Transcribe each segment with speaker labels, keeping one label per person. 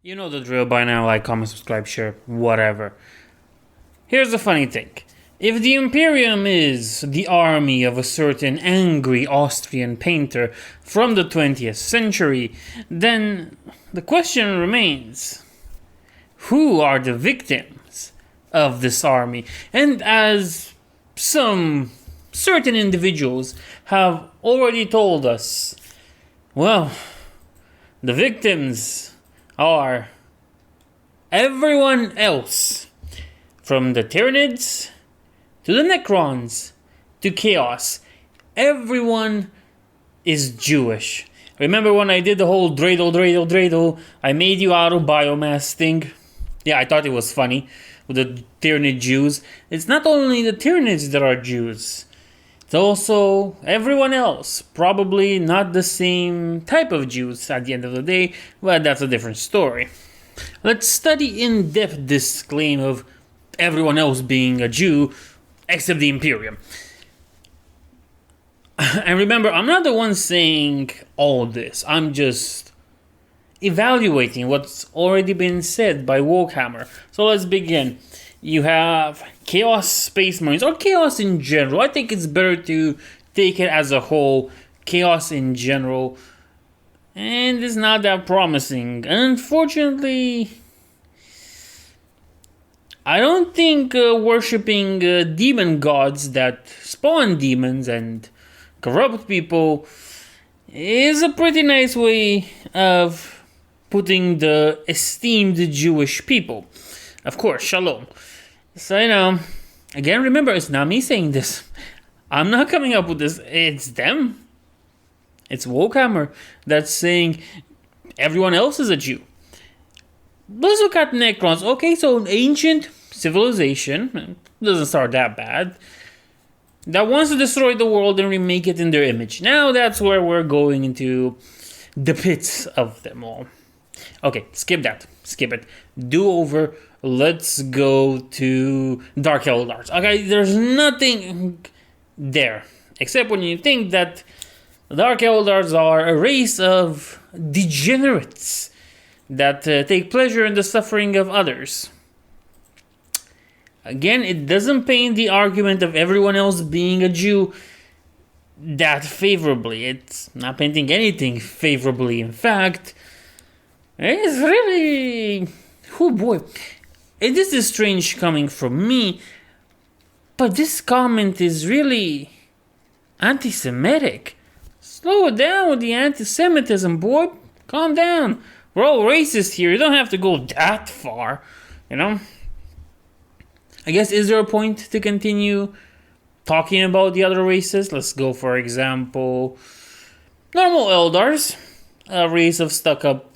Speaker 1: You know the drill by now, like, comment, subscribe, share, whatever. Here's the funny thing. If the Imperium is the army of a certain angry Austrian painter from the 20th century, then the question remains, who are the victims of this army? And as some certain individuals have already told us, well, the victims are everyone else, from the Tyranids to the Necrons to Chaos. Everyone is Jewish. Remember when I did the whole dreidel, I made you out of biomass thing? Yeah, I thought it was funny with the Tyranid Jews. It's not only the Tyranids that are Jews. It's also everyone else. Probably not the same type of Jews at the end of the day, but that's a different story. Let's study in depth this claim of everyone else being a Jew except the Imperium. And remember, I'm not the one saying all this. I'm just evaluating what's already been said by Wokehammer. So let's begin. You have Chaos Space Marines, or Chaos in general. I think it's better to take it as a whole. Chaos in general. And it's not that promising. Unfortunately, I don't think worshipping demon gods that spawn demons and corrupt people is a pretty nice way of putting the esteemed Jewish people. Of course, shalom. So, again, remember, it's not me saying this. I'm not coming up with this. It's them. It's Wokehammer that's saying everyone else is a Jew. Let's look at Necrons. Okay, so an ancient civilization, doesn't start that bad, that wants to destroy the world and remake it in their image. Now that's where we're going into the pits of them all. Okay, skip that. Skip it. Do over. Let's go to Dark Eldars. Okay, there's nothing there. Except when you think that Dark Eldars are a race of degenerates that take pleasure in the suffering of others. Again, it doesn't paint the argument of everyone else being a Jew that favorably. It's not painting anything favorably. In fact, it's really... oh boy. This is strange coming from me, but this comment is really anti-Semitic. Slow it down with the anti-Semitism, boy. Calm down. We're all racist here. You don't have to go that far, I guess, is there a point to continue talking about the other races? Let's go, for example, normal Eldars, a race of stuck-up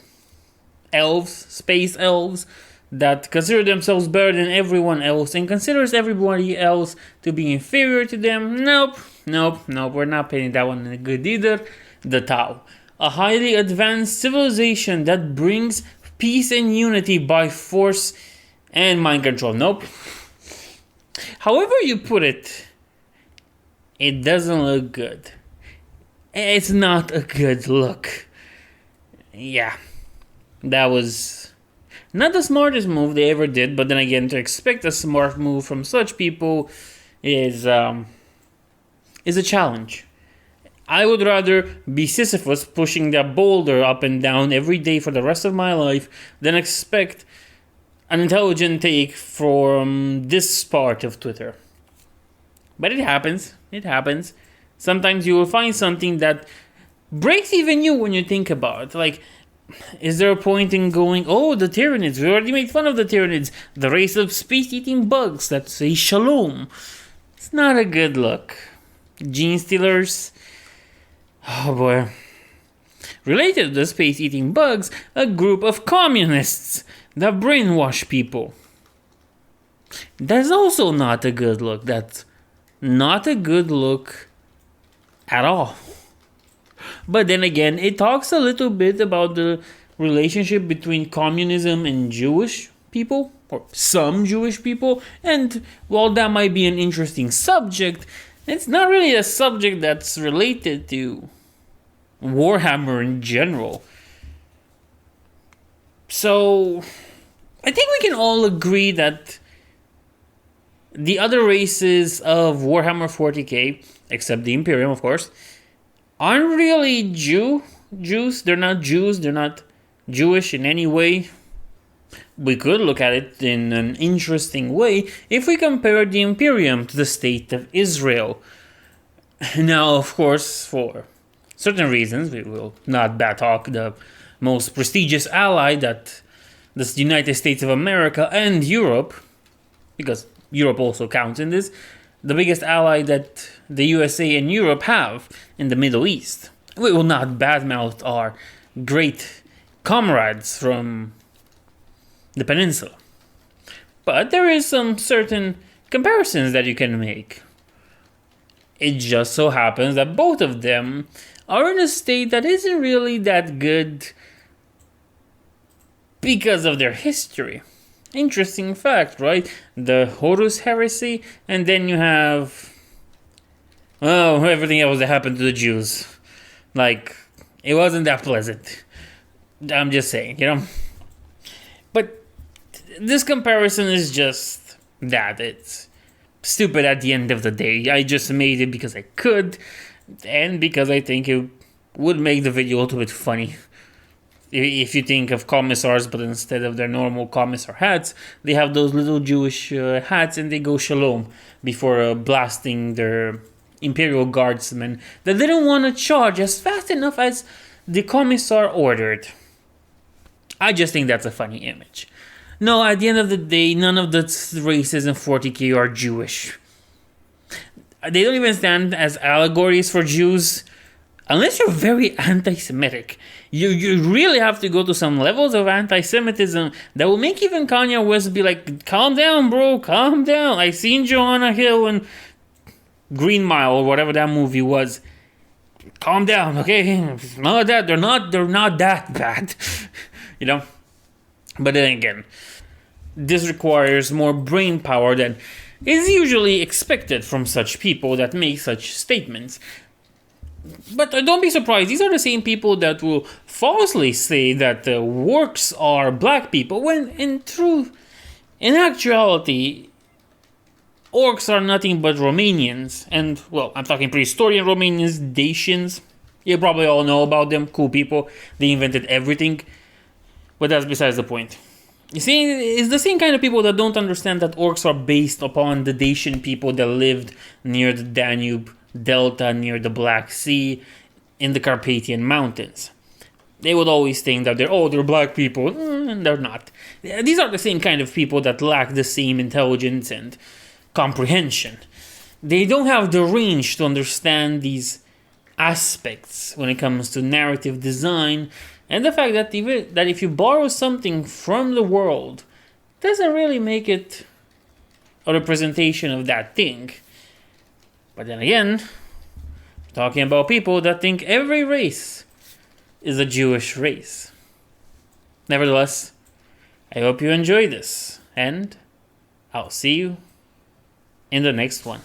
Speaker 1: elves, space elves, that consider themselves better than everyone else and considers everybody else to be inferior to them. Nope, we're not painting that one in good either. The Tau, a highly advanced civilization that brings peace and unity by force and mind control. Nope. However you put it, it doesn't look good. It's not a good look. Yeah, that was not the smartest move they ever did, but then again, to expect a smart move from such people is a challenge. I would rather be Sisyphus pushing that boulder up and down every day for the rest of my life than expect an intelligent take from this part of Twitter. But it happens. Sometimes you will find something that breaks even you when you think about it. Like, is there a point in going, oh, the Tyranids, we already made fun of the Tyranids, the race of space-eating bugs that say shalom. It's not a good look. Gene stealers. Oh boy. Related to the space-eating bugs, a group of communists that brainwash people. That's also not a good look. That's not a good look at all. But then again, it talks a little bit about the relationship between communism and Jewish people, or some Jewish people. And while that might be an interesting subject, it's not really a subject that's related to Warhammer in general. So, I think we can all agree that the other races of Warhammer 40k, except the Imperium, of course, aren't really Jews. They're not Jews. They're not Jewish in any way. We could look at it in an interesting way if we compare the Imperium to the state of Israel. Now, of course, for certain reasons, we will not talk the most prestigious ally that the United States of America and Europe, because Europe also counts in this, the biggest ally that the USA and Europe have in the Middle East. We will not badmouth our great comrades from the peninsula. But there is some certain comparisons that you can make. It just so happens that both of them are in a state that isn't really that good because of their history. Interesting fact, right? The Horus heresy, and then you have everything else that happened to the Jews. Like, it wasn't that pleasant. I'm just saying, But this comparison is just that. It's stupid at the end of the day. I just made it because I could, and because I think it would make the video a little bit funny. If you think of commissars, but instead of their normal commissar hats, they have those little Jewish hats, and they go shalom before blasting their Imperial Guardsmen that didn't want to charge as fast enough as the commissar ordered. I just think that's a funny image. No, at the end of the day, none of the races in 40k are Jewish. They don't even stand as allegories for Jews. Unless you're very anti-Semitic. You really have to go to some levels of anti-Semitism that will make even Kanye West be like, calm down, bro, calm down. I seen Joanna Hill and Green Mile or whatever that movie was. Calm down, okay? None of that. They're not that bad. But then again, this requires more brain power than is usually expected from such people that make such statements. But don't be surprised, these are the same people that will falsely say that the orcs are black people, when in actuality, orcs are nothing but Romanians. And, well, I'm talking prehistoric Romanians, Dacians. You probably all know about them, cool people. They invented everything. But that's besides the point. You see, it's the same kind of people that don't understand that orcs are based upon the Dacian people that lived near the Danube Delta, near the Black Sea, in the Carpathian Mountains. They would always think that they're black people, and they're not. These are the same kind of people that lack the same intelligence and comprehension. They don't have the range to understand these aspects when it comes to narrative design, and the fact that if you borrow something from the world, doesn't really make it a representation of that thing. But then again, we're talking about people that think every race is a Jewish race. Nevertheless, I hope you enjoy this, and I'll see you in the next one.